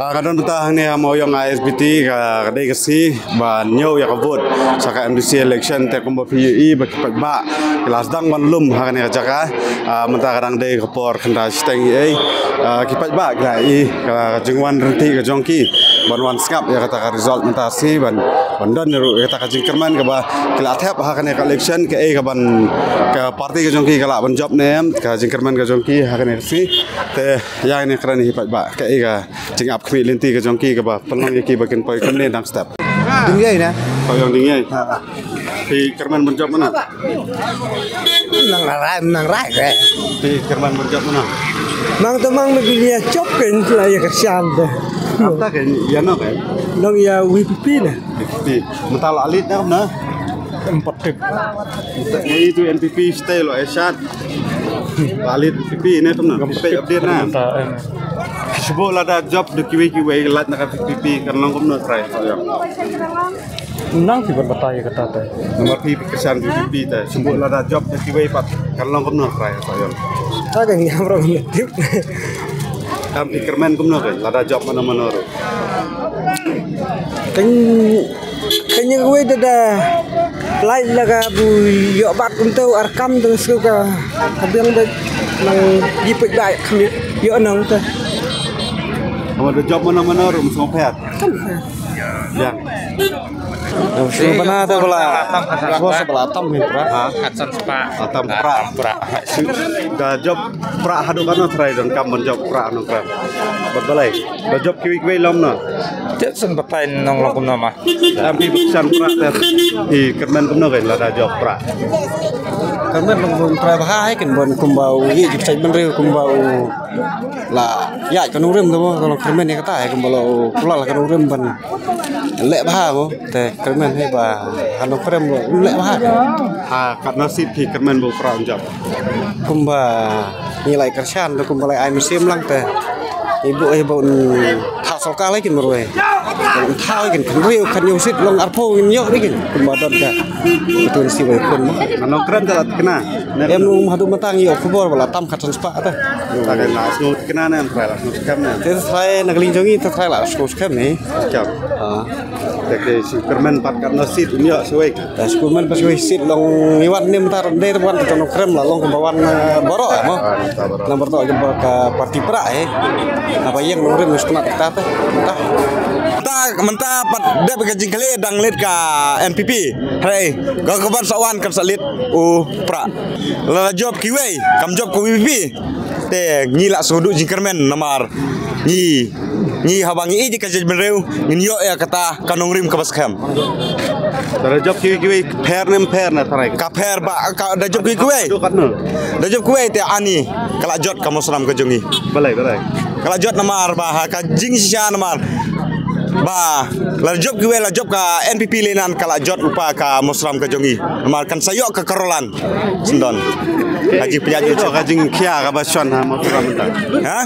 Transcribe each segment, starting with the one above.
Kadang betah ni mau yang ISBT kadai kasi ban nyau ya kabut saka MDC election te kumba PUI bakipak ba kelas dang ban lum hakan ya jaka mentah kadang dai kapor kenda steng kipak ba gai jengwan renti ke jongki ban wan skap ya kata result mentah si ban dan ya kata jingkerman ke ba kila thep hakan ya election ke ban ke parti ke jongki kala ban job nem ke jingkerman ke jongki hakan ya si te ya ini keren hipak ba ke jing ap kami linti ke jongki ke ba pelong yaki bagian poi kemne dang step dingai na poi yang dingai di kerman menjawab mana nang rai ke di kerman menjawab mana mang temang begini chop kan lah ya kesian dah apa kan ya no kan nang ya WPP na di mental alit dah mana 4 tip itu NPP stay lo esat alit PPP ini tu mana PPP update na sebab ada job de kiwi lat nak PPP kan long kumno try nang sih berbatai kata teh nomor PPP kesan PPP teh sebab ada job de kiwi pat kan long kumno try saya ada yang orang tip kam ikerman kumno kan ada job mana-mana kanya gue dah lain laga bu yo bat untuk arkam dengan suka kabiang dah nang jipik baik kami yo nang teh ada job mana-mana rum sopet yang sebenarnya tu pula sebelah tam ni pula Hudson Spa atam pra da job pra hadu kan try dan kam job pra no pra berbalai da job kiwi lom na cek sen bapai nong long kum nama tapi pesan pra di kerman kumno kan la da job pra karena nung pra bahai kan bon kumbau ye jip benreu kumbau la ya kan urem tu kalau kermen ni kata kumbau pula la kan urem ban lek bah mo te kermen he ba hanu krem lek bah kat nasib di kerman bu pra job kumba nilai kerjaan tu kumba ai musim lang te ibu thao soka lagi merwe thao kan riu kan yusit long arpo nyok ni kan kumba dot ka betul si we kun ano keren telat kena em nu hadu matang yo kubor bala tam khat spa ta ada nas nu kena na pra la nu kam na te sai nak linjongi te sai la skos kam ni job te si kerman pat kat nasib nyok suwe ta skuman pas we sit long niwan ni mentar de wan ta no krem la long kumbawan borok mo nomor to jumpa ka parti pra apa yang nurin mesti nak kata mentah pat de begajing kali dang lit ka NPP hey ga kabar sawan kan salit pra la job kiwe kam job ko WPP te ngila sudu jingkermen namar ni habangi iji ka benreu ni yo ya kata kanong rim ka baskam da job kiwi per na try ka per ba ka da job kiwe do kat no da job kiwe te ani kala jot ka musram ka jongi balai kala jot namar ba ka jing sya namar ba la job ka NPP lenan kala jot lupa ka musram ka jongi namar kan sayok ka karolan sindon kaji penyanyi itu kajing kia ka bason ha musram ta ha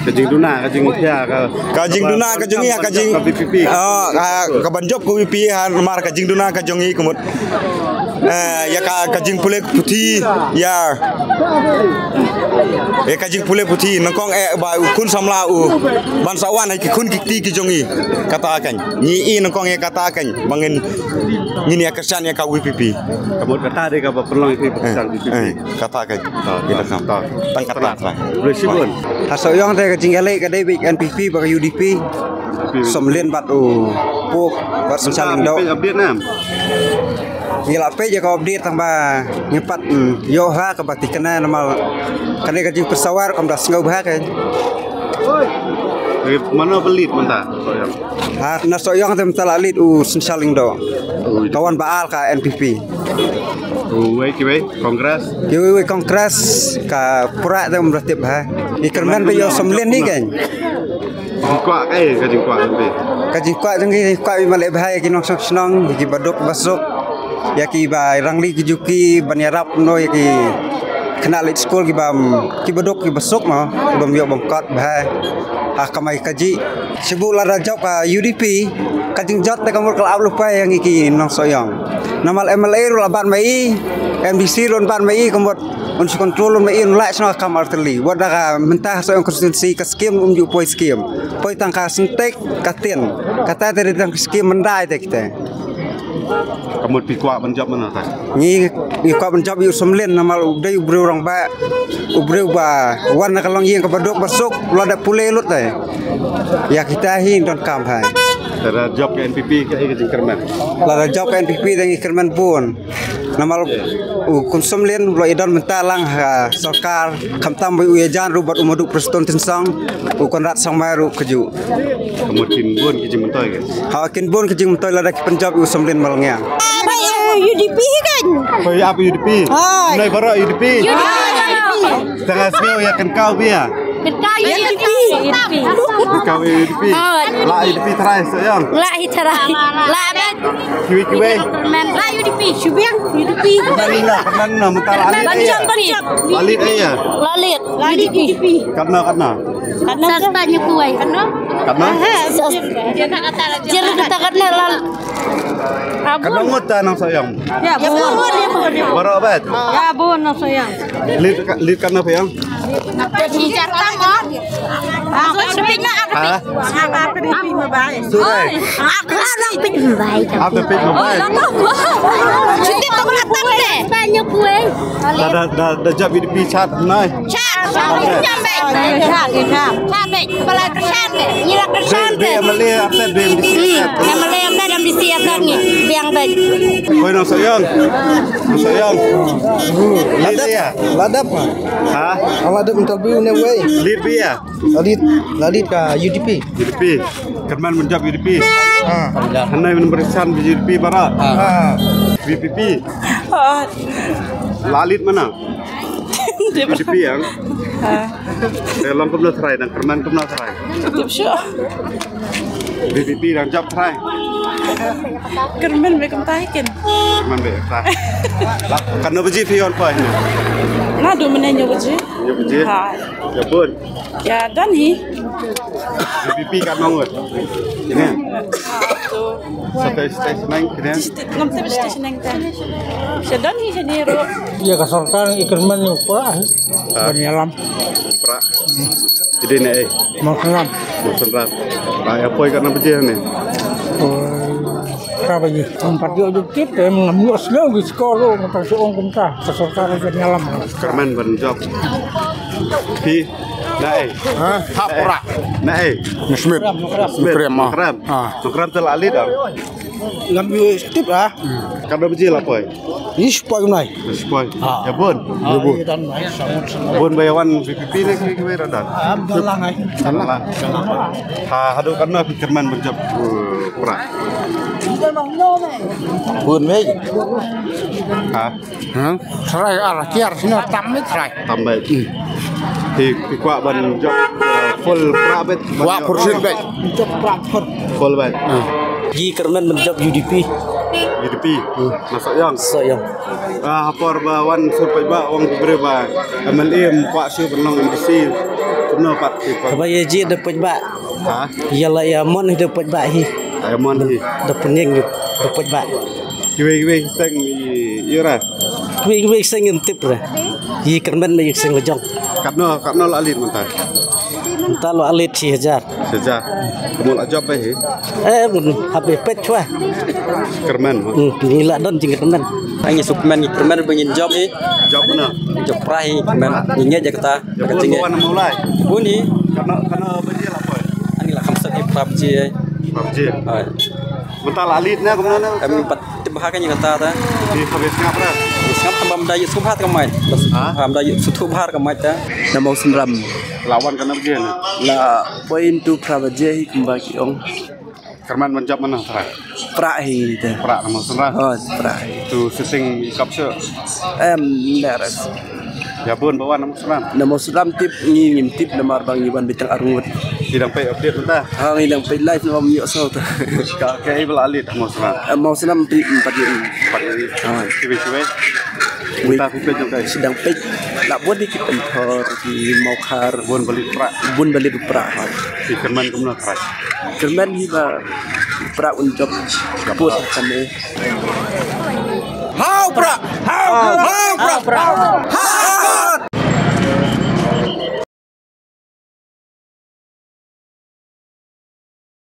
kajing duna kajing kia kajing duna ka jongi kajing ka banjob ko WPP namar kajing duna ka jongi kumut ya kajing pulek putih ya kajing pulek putih nangkong ba kun samla bansawan hai kun kikti ki jongi katakan ni nangkong katakan bangin ni kerjaan ya ka WPP kamu kata de ka perlu itu pesan WPP katakan kita kam tang kata boleh sibun haso yang te kajing elek ka debik NPP ba UDP somlen bat pok bat saling do update nam gila pe je kau update tambah nyepat yo ha ke batik kena normal kena gaji pesawar kam dah ngau bah kan mana belit mentah na soyong tem talalit saling do kawan baal ka NPP kiwe kongres ka pura tem ratib ha ikerman pe yo somlen ni kan kajing kwa jengki kwa malek bahaya ki nong senong ki badok basok yaki ba rangli ki juki banyarap no yaki kena late school kibadok kibasok mo ibam yo bangkat bah kamay kaji sibuk lara job ka UDP kajing jot na kamur kala lupa yang iki nong soyong namal MLA ru laban mai MDC ron ban mai kamut unsur kontrol mai lai sno kamar terli wada ka mentah soyong konstitusi ka skim ju poi skim poi tangka sentek katin kata dari tang skim mendai te kita kamu pikwa menjawab mana tak? Ni kau menjawab yu semlin nama udah ubre orang ba ubre ba warna kalong yang kebadok masuk lada pule lut teh ya kita hin don kam hai Tara job ke NPP ke Kerman. lada job ke NPP dengan Kerman pun nama kun semlin lo idon mentalang sarkar kamtam bai uyajan rubat umaduk preston tensang ukon rat sang maru keju Kamu timbun ke Jimentoy ke? hakin pun kejing mentoy lada penjawab yu semlin malangnya UDP kan? Kau apa UDP? Nai baru UDP. Tengah semua ya kan kau biar. UDP. Kau UDP. Lah UDP terai sayang. Lah hitarai. Lah bet. Kiwi. Lah UDP. Syubiang UDP. Karena mentara alit ayah. Alit ayah. Lalit. UDP. Karena. Sastanya kuai. Karena. Jadi kita kena lal. Karena ngota nang sayang. Ya bon. Baru abad. Ya bon no sayang. Lid karena apa yang? Jadi jarang kan? Aku sepina aku. Aku baik. Surai. Aku orang pin baik. Apa pit mobile? Cuti tak datang deh. Banyak kue. Dah job UDP chat nai. Chat. Nyampe. Sampai kepala kesan deh. Nyilak kesan deh. Dia melihat upset dia Yang melihat dalam disiapkan ni. Biang baik. Kau nang sayang. Sayang. Lid ya. ladap Ha? ladap interview ne way Lid biar. ladit ka UDP UDP. Kerman menjawab UDP. Henai memberikan di UDP barat. VPP. Lalit mana? UDP yang. Dalam kau belum try dan Kerman kau belum try. VPP dan job try. Kermen mereka tahikin. Kerman be try. Karena biji fion apa ini? Nado menanya baju. Ya biji. Hai. Ya pun. Ya dan hi. VPP kan nongot. Ini. Stay senang keren. Ngam tapi station yang tan. Sedan hi seniro. Iya ka sarkar ikerman ni pura banyalam Pra. Jadi ni makan Musun rap. Ay apoy karena biji ni. Kaba ni tempat dia objektif dia mengambil asal di sekolah ngapa seorang kumta sarkar banyalam Kerman berjob. Pi. Naik. Hapura. Naik. Smith. Krema. Kram. Kram terlalit dah. ngambil tip ah Karena biji lah apoy. ini supaya nai Spoy. Ya bun. Bun bayawan VPP ni kami rada. dalang ai Salah. Hadu karena Kerman berjob pra. bun mei serai arah kiar sini tamit serai Tambah. Thì qua ban job full private. Wa persen baik. Full bet. Ji Kerman menjawab UDP. UDP. Masuk yang. Sayang. Hapor bawan surpai ba wang berba. MLM kuat sih penong MDC. Kena pat. Apa ya ji dapat ba? Ha? Iyalah ya mon dapat ba hi. Diamond hi. Dapat nyeng dapat ba. Kiwe seng ira. Kuwi sing ngintip ra. Ji Kerman mai sing lejong. Karena la alit mentah. Entah lo alit si hajar. Sejak. Kamu la job hi. Mun habis pet chua. Kerman. Ngila don jing Kerman. Anh Superman ni Kerman bangin job ni. Job mana? Job prahi Kerman. Nyinya je kata. Ya pun bawan mulai. Buni. Karena biji lah boy. Ani lah kamsat ni PUBG. PUBG. Mentah la alit na kemana? Kami pat tibahakan yang kata ta. Di habis ngapra. Sekarang tambah mendayut subhat kamai. Mendayut sutubhar kamai ta. Nama Usnram. Lawan karena biji ni. La point tu prabaje kembaki ong. Kerman menjawab mana terakhir? Prahi ta. Pra nama senra. Oh, prahi. Tu setting kapse. Daras. Ya bun bawa nama senra. Nama Usnram tip ngim tip nama bang Iwan Bitang Arungut. Tidak pay update mentah. Hang ilang pay live nama miyok so ta. Kaya bela alit nama senra. Mau senam pi 4 hari. Kiwe. Kita pipi juga. sedang pek nak buat di pentor di mau kar Bun balik pra. bun balik pra Di kerman kemana kerai. kerman hiba pra unjob put kami Hau pra. Hau pra.